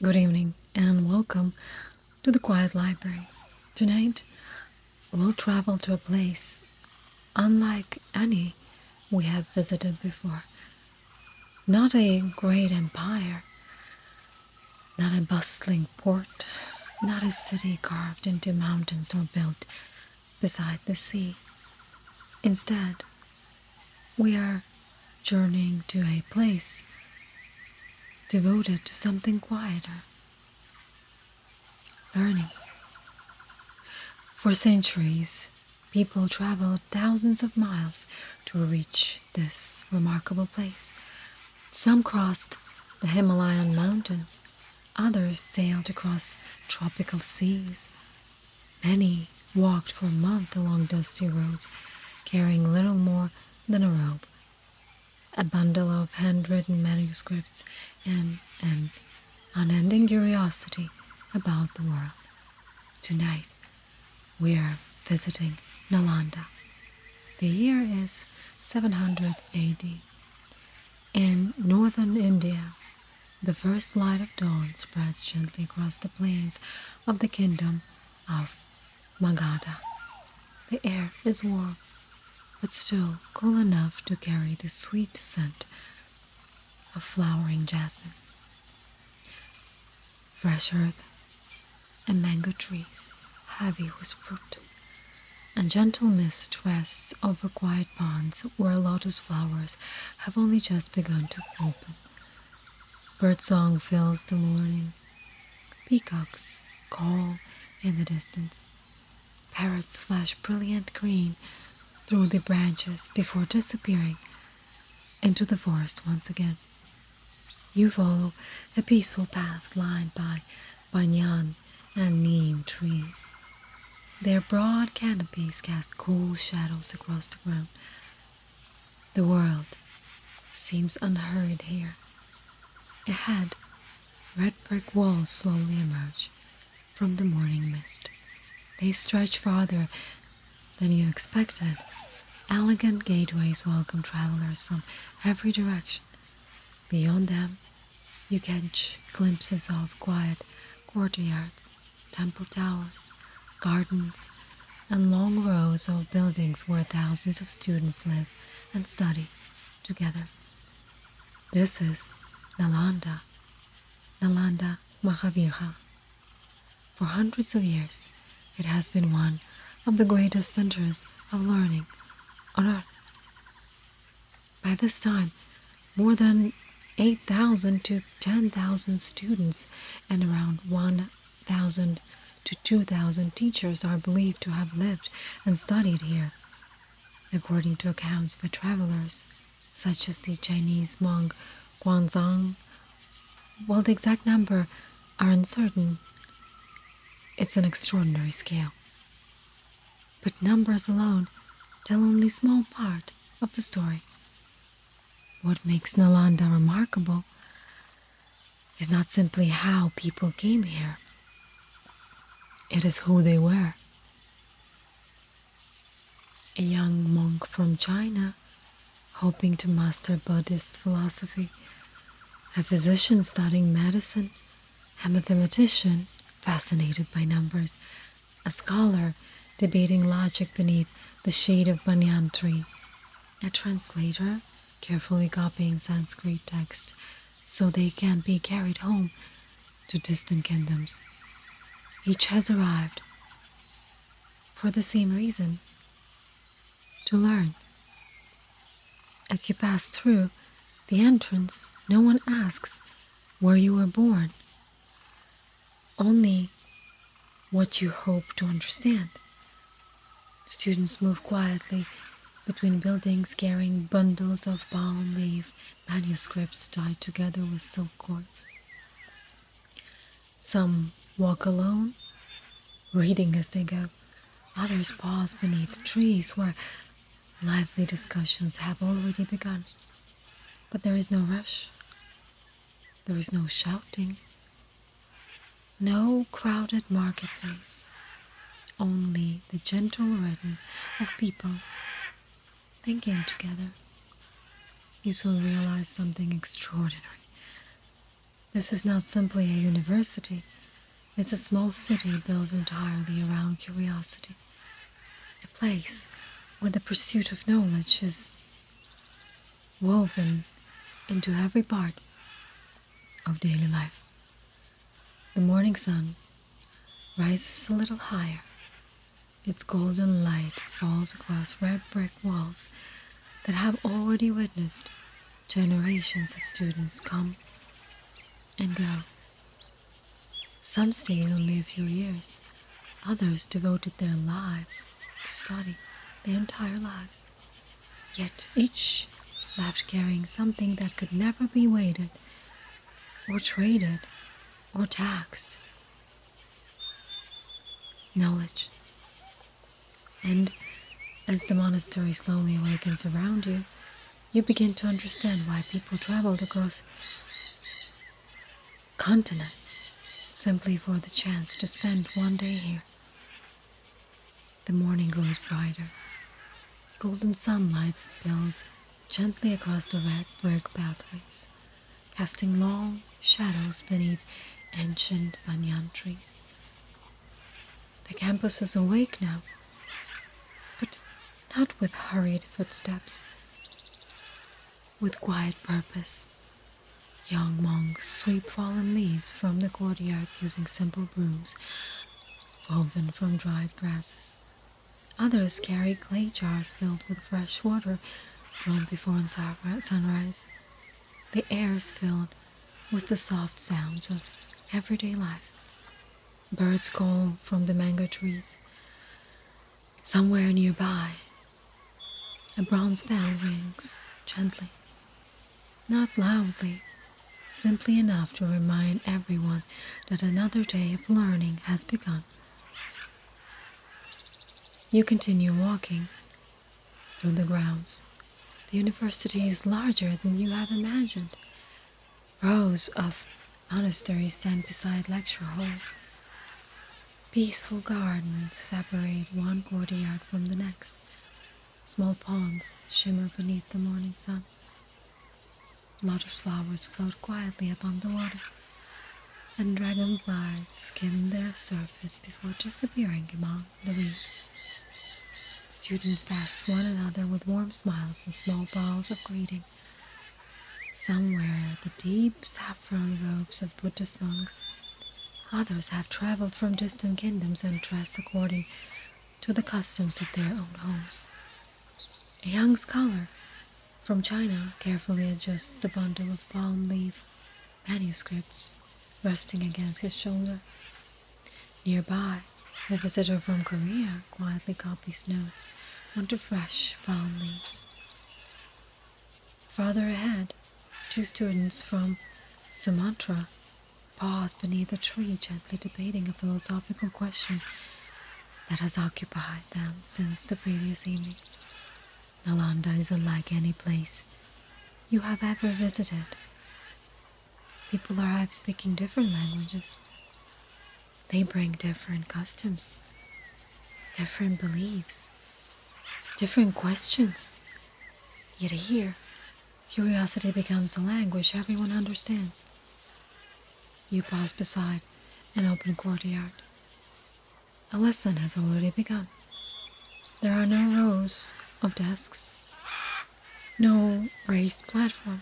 Good evening and welcome to the Quiet Library. Tonight, we'll travel to a place unlike any we have visited before. Not a great empire, not a bustling port, not a city carved into mountains or built beside the sea. Instead, we are journeying to a place devoted to something quieter, learning. For centuries, people traveled thousands of miles to reach this remarkable place. Some crossed the Himalayan mountains, others sailed across tropical seas. Many walked for months along dusty roads, carrying little more than a robe, a bundle of handwritten manuscripts, and an unending curiosity about the world. Tonight, we are visiting Nalanda. The year is 700 AD. In northern India, the first light of dawn spreads gently across the plains of the kingdom of Magadha. The air is warm, but still cool enough to carry the sweet scent of flowering jasmine, fresh earth, and mango trees heavy with fruit. A gentle mist rests over quiet ponds where lotus flowers have only just begun to open. Birdsong fills the morning. Peacocks call in the distance. Parrots flash brilliant green through the branches before disappearing into the forest once again. You follow a peaceful path lined by banyan and neem trees. Their broad canopies cast cool shadows across the ground. The world seems unhurried here. Ahead, red brick walls slowly emerge from the morning mist. They stretch farther than you expected. Elegant gateways welcome travelers from every direction. Beyond them, you catch glimpses of quiet courtyards, temple towers, gardens, and long rows of buildings where thousands of students live and study together. This is Nalanda, Nalanda Mahavira. For hundreds of years, it has been one of the greatest centers of learning on earth. By this time, more than 8,000 to 10,000 students and around 1,000 to 2,000 teachers are believed to have lived and studied here. According to accounts by travelers, such as the Chinese monk Guanzhang, while the exact number are uncertain, it's an extraordinary scale. But numbers alone tell only a small part of the story. What makes Nalanda remarkable is not simply how people came here. It is who they were. A young monk from China, hoping to master Buddhist philosophy, a physician studying medicine, a mathematician fascinated by numbers, a scholar debating logic beneath the shade of banyan tree, a translator carefully copying Sanskrit texts so they can be carried home to distant kingdoms. Each has arrived for the same reason: to learn. As you pass through the entrance, no one asks where you were born, only what you hope to understand. Students move quietly between buildings carrying bundles of palm leaf manuscripts tied together with silk cords. Some walk alone, reading as they go. Others pause beneath trees where lively discussions have already begun. But there is no rush. There is no shouting. No crowded marketplace. Only the gentle rhythm of people thinking together. You soon realize something extraordinary. This is not simply a university, it's a small city built entirely around curiosity, a place where the pursuit of knowledge is woven into every part of daily life. The morning sun rises a little higher. Its golden light falls across red brick walls that have already witnessed generations of students come and go. Some stayed only a few years, others devoted their lives to study, their entire lives. Yet each left carrying something that could never be weighted, or traded, or taxed. Knowledge. And as the monastery slowly awakens around you, you begin to understand why people traveled across continents simply for the chance to spend one day here. The morning grows brighter. Golden sunlight spills gently across the red brick pathways, casting long shadows beneath ancient banyan trees. The campus is awake now, but not with hurried footsteps. With quiet purpose, young monks sweep fallen leaves from the courtyards using simple brooms woven from dried grasses. Others carry clay jars filled with fresh water drawn before sunrise. The air is filled with the soft sounds of everyday life. Birds call from the mango trees. Somewhere nearby, a bronze bell rings gently, not loudly, simply enough to remind everyone that another day of learning has begun. You continue walking through the grounds. The university is larger than you had imagined. Rows of monasteries stand beside lecture halls. Peaceful gardens separate one courtyard from the next. Small ponds shimmer beneath the morning sun. Lotus flowers float quietly upon the water, and dragonflies skim their surface before disappearing among the weeds. Students pass one another with warm smiles and small bows of greeting. Some wear the deep saffron robes of Buddhist monks. Others have traveled from distant kingdoms and dress according to the customs of their own homes. A young scholar from China carefully adjusts the bundle of palm leaf manuscripts resting against his shoulder. Nearby, a visitor from Korea quietly copies notes onto fresh palm leaves. Farther ahead, two students from Sumatra pause beneath a tree, gently debating a philosophical question that has occupied them since the previous evening. Nalanda is unlike any place you have ever visited. People arrive speaking different languages. They bring different customs, different beliefs, different questions. Yet here, curiosity becomes a language everyone understands. You pause beside an open courtyard. A lesson has already begun. There are no rows of desks, no raised platform.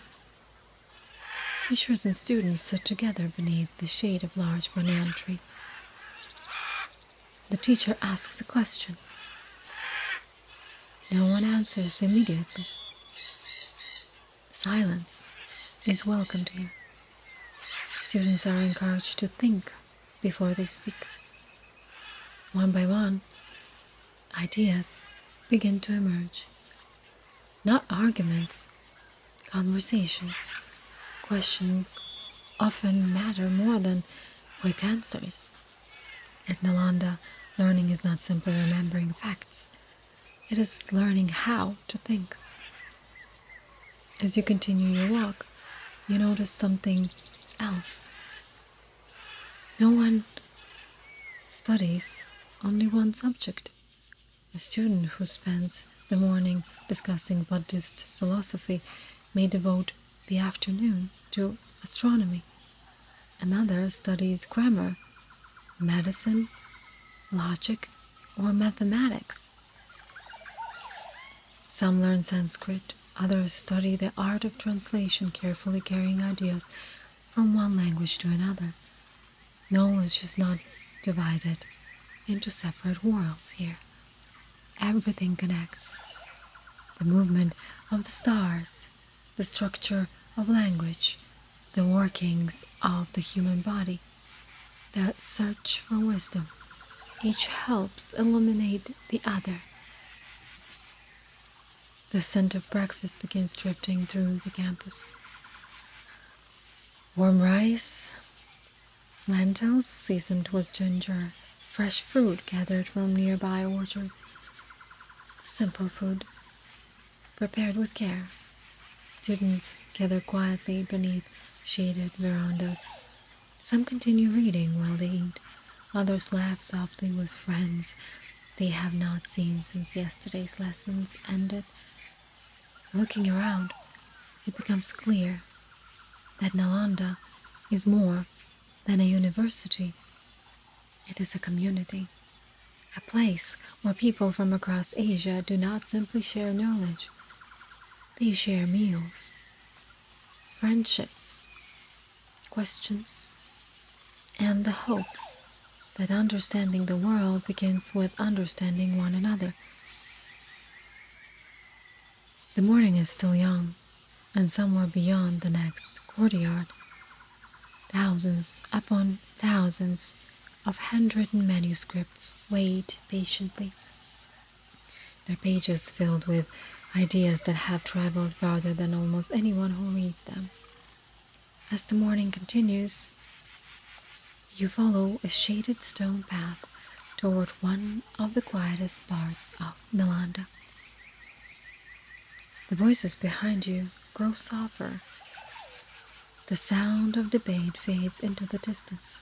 Teachers and students sit together beneath the shade of a large banyan tree. The teacher asks a question. No one answers immediately. Silence is welcomed here. Students are encouraged to think before they speak. One by one, ideas begin to emerge. Not arguments, conversations. Questions often matter more than quick answers. At Nalanda, learning is not simply remembering facts. It is learning how to think. As you continue your walk, you notice something else. No one studies only one subject. A student who spends the morning discussing Buddhist philosophy may devote the afternoon to astronomy. Another studies grammar, medicine, logic, or mathematics. Some learn Sanskrit, others study the art of translation, carefully carrying ideas from one language to another. Knowledge is not divided into separate worlds here. Everything connects. The movement of the stars, the structure of language, the workings of the human body, the search for wisdom. Each helps illuminate the other. The scent of breakfast begins drifting through the campus. Warm rice, lentils seasoned with ginger, fresh fruit gathered from nearby orchards. Simple food, prepared with care. Students gather quietly beneath shaded verandas. Some continue reading while they eat. Others laugh softly with friends they have not seen since yesterday's lessons ended. Looking around, it becomes clear that Nalanda is more than a university. It is a community, a place where people from across Asia do not simply share knowledge. They share meals, friendships, questions, and the hope that understanding the world begins with understanding one another. The morning is still young, and somewhere beyond the next courtyard, thousands upon thousands of handwritten manuscripts wait patiently, their pages filled with ideas that have traveled farther than almost anyone who reads them. As the morning continues, you follow a shaded stone path toward one of the quietest parts of Nalanda. The voices behind you grow softer. The sound of debate fades into the distance.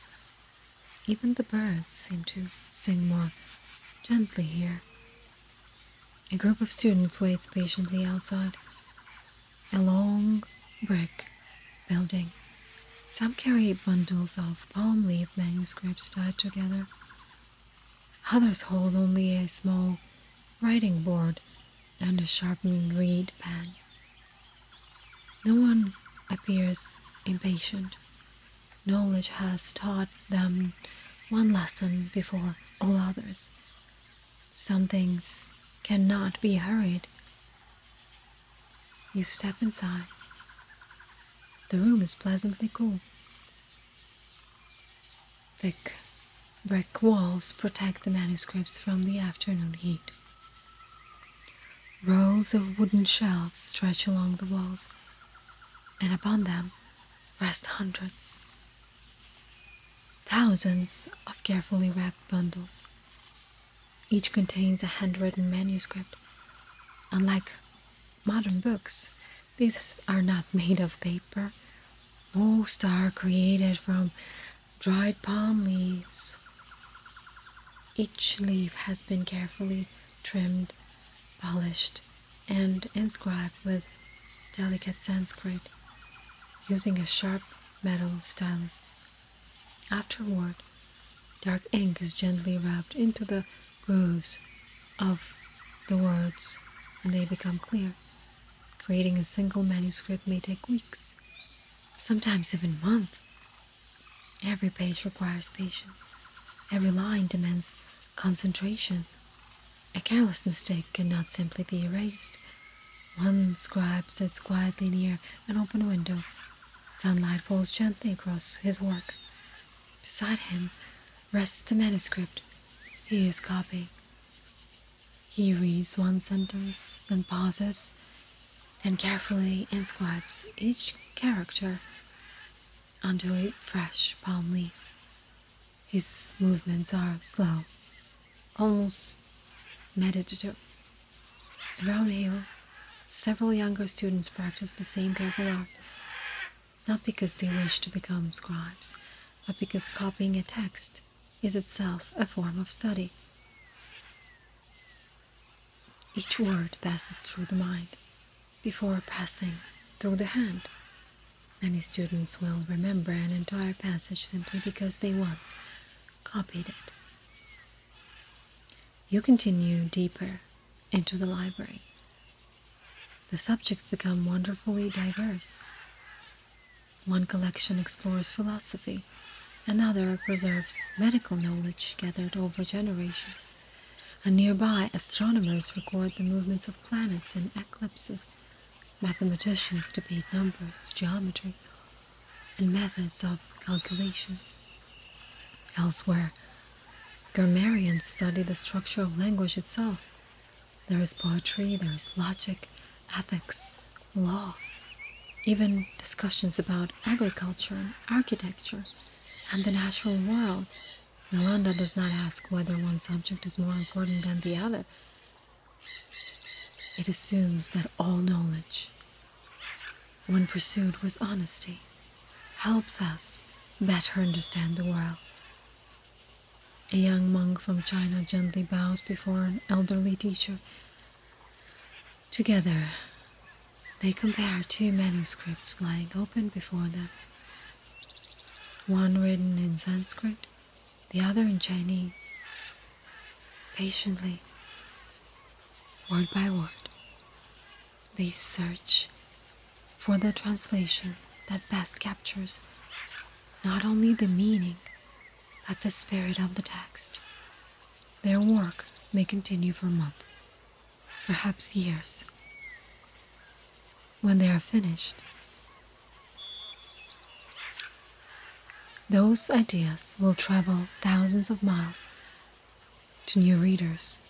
Even the birds seem to sing more gently here. A group of students waits patiently outside a long brick building. Some carry bundles of palm leaf manuscripts tied together. Others hold only a small writing board and a sharpened reed pen. No one appears impatient. Knowledge has taught them one lesson before all others. Some things cannot be hurried. You step inside. The room is pleasantly cool. Thick brick walls protect the manuscripts from the afternoon heat. Rows of wooden shelves stretch along the walls, and upon them rest hundreds, thousands of carefully wrapped bundles. Each contains a handwritten manuscript. Unlike modern books, these are not made of paper. Most are created from dried palm leaves. Each leaf has been carefully trimmed, polished, and inscribed with delicate Sanskrit, using a sharp metal stylus. Afterward, dark ink is gently rubbed into the grooves of the words, and they become clear. Creating a single manuscript may take weeks, sometimes even months. Every page requires patience. Every line demands concentration. A careless mistake cannot simply be erased. One scribe sits quietly near an open window. Sunlight falls gently across his work. Beside him rests the manuscript he is copying. He reads one sentence, then pauses, then carefully inscribes each character onto a fresh palm leaf. His movements are slow, almost meditative. Around here, several younger students practice the same careful art, not because they wish to become scribes, but because copying a text is itself a form of study. Each word passes through the mind before passing through the hand. Many students will remember an entire passage simply because they once copied it. You continue deeper into the library. The subjects become wonderfully diverse. One collection explores philosophy, another preserves medical knowledge gathered over generations, and nearby astronomers record the movements of planets in eclipses. Mathematicians debate numbers, geometry, and methods of calculation. Elsewhere, grammarians study the structure of language itself. There is poetry, there is logic, ethics, law, even discussions about agriculture and architecture and the natural world. Nalanda does not ask whether one subject is more important than the other. It assumes that all knowledge, when pursued with honesty, helps us better understand the world. A young monk from China gently bows before an elderly teacher. Together, they compare two manuscripts lying open before them, one written in Sanskrit, the other in Chinese. Patiently, word by word, they search for the translation that best captures not only the meaning, but the spirit of the text. Their work may continue for months, perhaps years. When they are finished, those ideas will travel thousands of miles to new readers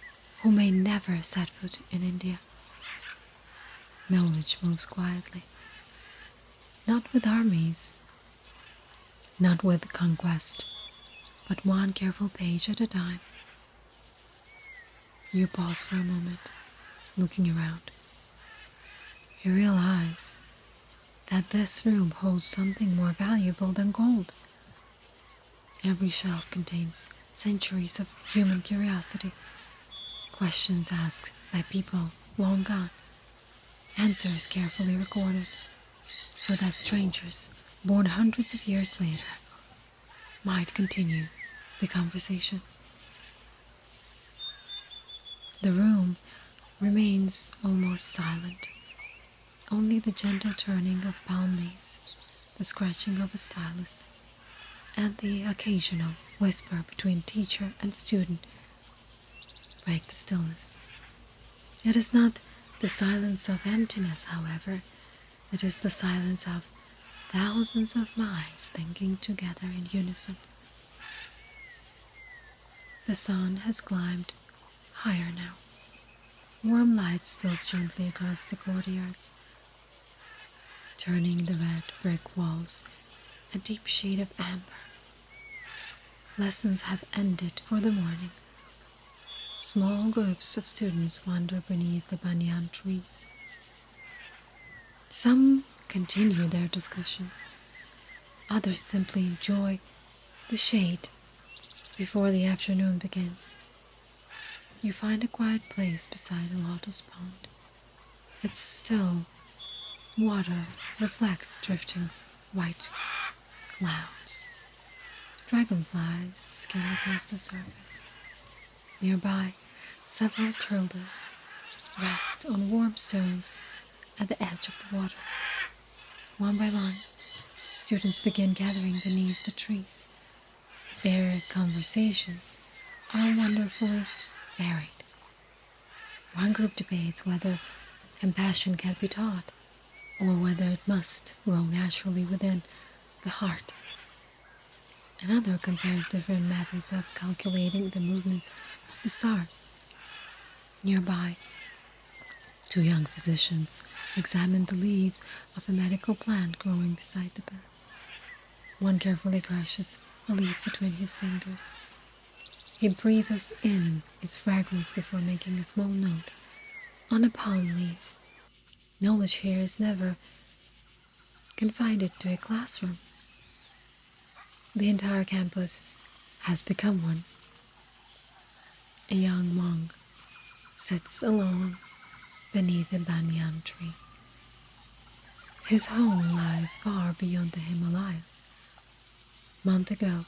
who may never set foot in India. Knowledge moves quietly, not with armies, not with conquest, but one careful page at a time. You pause for a moment, looking around. You realize that this room holds something more valuable than gold. Every shelf contains centuries of human curiosity, questions asked by people long gone, answers carefully recorded, so that strangers born hundreds of years later might continue the conversation. The room remains almost silent. Only the gentle turning of palm leaves, the scratching of a stylus, and the occasional whisper between teacher and student break the stillness. It is not the silence of emptiness, however. It is the silence of thousands of minds thinking together in unison. The sun has climbed higher now. Warm light spills gently across the courtyards, turning the red brick walls a deep shade of amber. Lessons have ended for the morning. Small groups of students wander beneath the banyan trees. Some continue their discussions. Others simply enjoy the shade before the afternoon begins. You find a quiet place beside a lotus pond. Its still water reflects drifting white clouds. Dragonflies skim across the surface. Nearby, several turtles rest on warm stones at the edge of the water. One by one, students begin gathering beneath the trees. Their conversations are wonderfully varied. One group debates whether compassion can be taught, or whether it must grow naturally within the heart. Another compares different methods of calculating the movements of the stars. Nearby, two young physicians examine the leaves of a medical plant growing beside the bed. One carefully crushes a leaf between his fingers. He breathes in its fragrance before making a small note on a palm leaf. Knowledge here is never confined to a classroom. The entire campus has become one. A young monk sits alone beneath a banyan tree. His home lies far beyond the Himalayas. Month ago,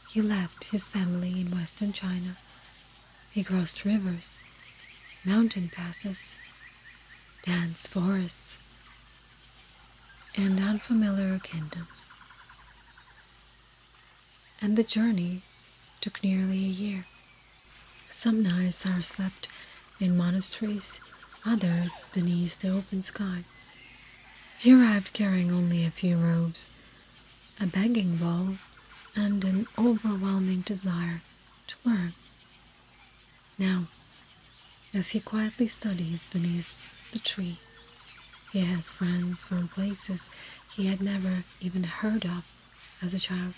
he left his family in western China. He crossed rivers, mountain passes, dense forests, and unfamiliar kingdoms. And the journey took nearly a year. Some nights are slept in monasteries, others beneath the open sky. He arrived carrying only a few robes, a begging bowl, and an overwhelming desire to learn. Now, as he quietly studies beneath the tree, he has friends from places he had never even heard of as a child.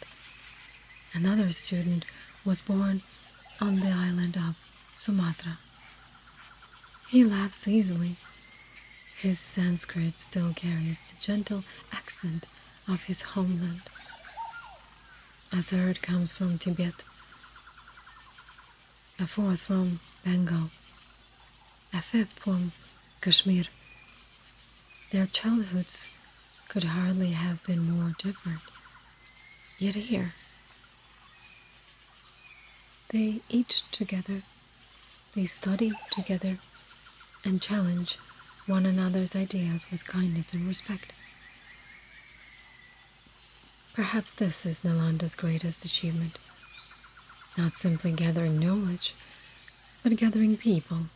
Another student was born on the island of Sumatra. He laughs easily. His Sanskrit still carries the gentle accent of his homeland. A third comes from Tibet, a fourth from Bengal, a fifth from Kashmir. Their childhoods could hardly have been more different. Yet here, they eat together, they study together, and challenge one another's ideas with kindness and respect. Perhaps this is Nalanda's greatest achievement. Not simply gathering knowledge, but gathering people.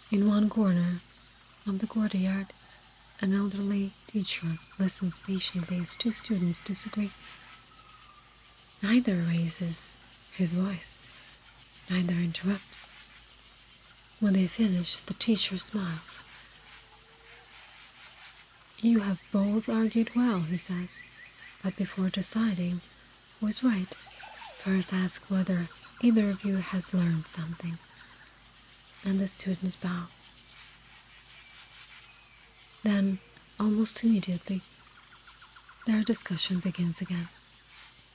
In one corner of the courtyard, an elderly teacher listens patiently as two students disagree. Neither raises his voice, neither interrupts. When they finish, the teacher smiles. "You have both argued well," he says, "but before deciding who is right, first ask whether either of you has learned something." And the students bow. Then, almost immediately, their discussion begins again.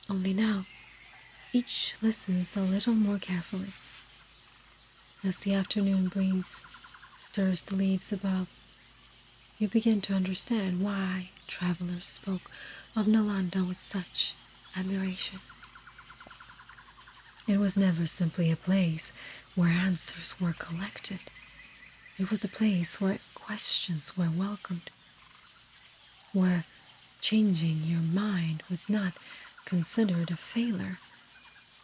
Only now, each listens a little more carefully. As the afternoon breeze stirs the leaves above, you begin to understand why travelers spoke of Nalanda with such admiration. It was never simply a place where answers were collected. It was a place where questions were welcomed, where changing your mind was not considered a failure,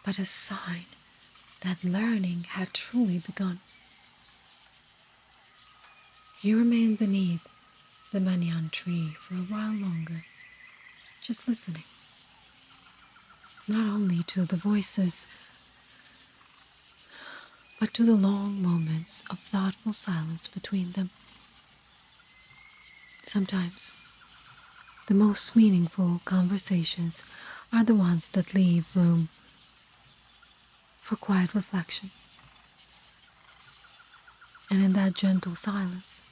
but a sign that learning had truly begun. He remained beneath the banyan tree for a while longer, just listening, not only to the voices, but to the long moments of thoughtful silence between them. Sometimes, the most meaningful conversations are the ones that leave room for quiet reflection. And in that gentle silence,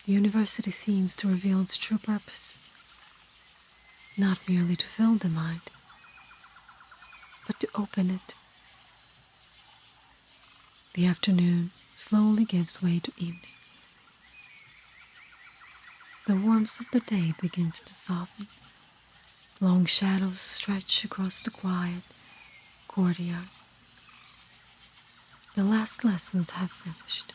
the university seems to reveal its true purpose, not merely to fill the mind, but to open it. The afternoon slowly gives way to evening. The warmth of the day begins to soften. Long shadows stretch across the quiet courtyards. The last lessons have finished.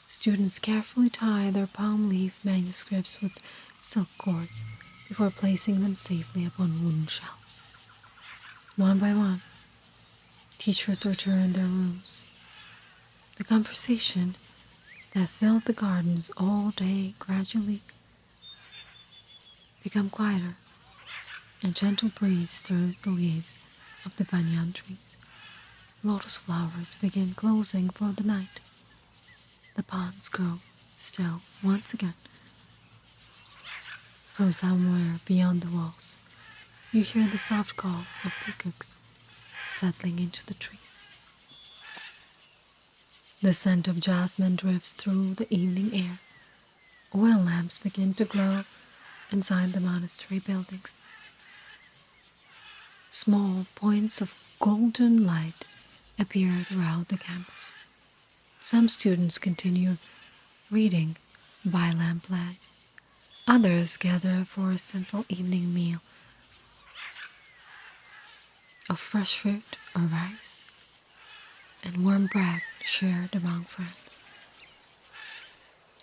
Students carefully tie their palm leaf manuscripts with silk cords before placing them safely upon wooden shelves. One by one, teachers return to their rooms. The conversation that filled the gardens all day gradually become quieter. A gentle breeze stirs the leaves of the banyan trees. Lotus flowers begin closing for the night. The ponds grow still once again. From somewhere beyond the walls, you hear the soft call of peacocks settling into the trees. The scent of jasmine drifts through the evening air. Oil lamps begin to glow inside the monastery buildings. Small points of golden light appear throughout the campus. Some students continue reading by lamplight, Others gather for a simple evening meal of fresh fruit or rice and warm bread shared among friends.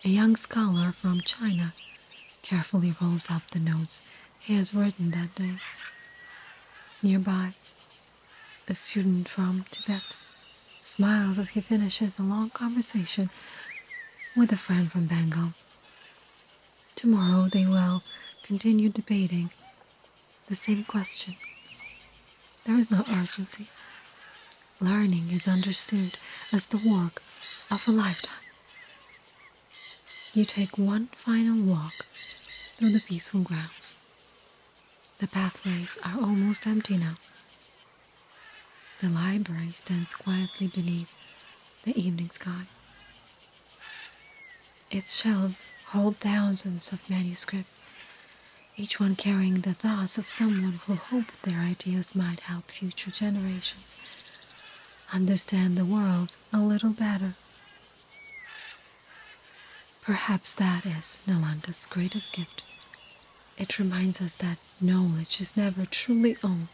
A young scholar from China carefully rolls up the notes he has written that day. Nearby, a student from Tibet smiles as he finishes a long conversation with a friend from Bengal. Tomorrow they will continue debating the same question. There is no urgency. Learning is understood as the work of a lifetime. You take one final walk through the peaceful grounds. The pathways are almost empty now. The library stands quietly beneath the evening sky. Its shelves hold thousands of manuscripts, each one carrying the thoughts of someone who hoped their ideas might help future generations understand the world a little better. Perhaps that is Nalanda's greatest gift. It reminds us that knowledge is never truly owned.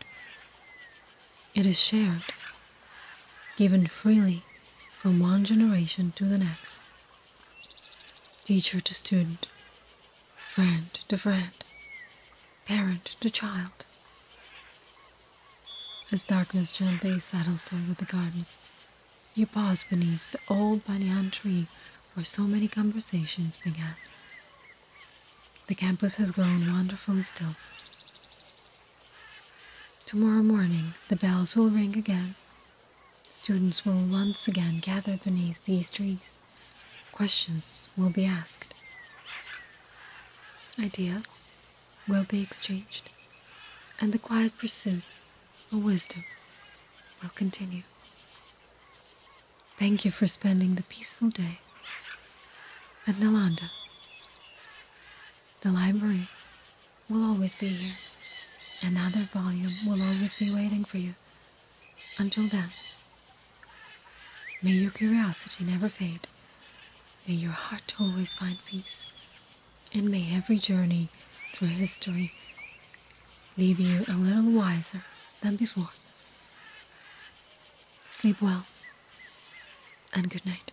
It is shared, given freely from one generation to the next. Teacher to student, friend to friend, parent to child. As darkness gently settles over the gardens, you pause beneath the old banyan tree where so many conversations began. The campus has grown wonderfully still. Tomorrow morning, the bells will ring again. Students will once again gather beneath these trees. Questions will be asked. Ideas will be exchanged. And the quiet pursuit of wisdom will continue. Thank you for spending the peaceful day at Nalanda. The library will always be here. Another volume will always be waiting for you. Until then, may your curiosity never fade. May your heart always find peace. And may every journey through history leave you a little wiser than before. Sleep well, and good night.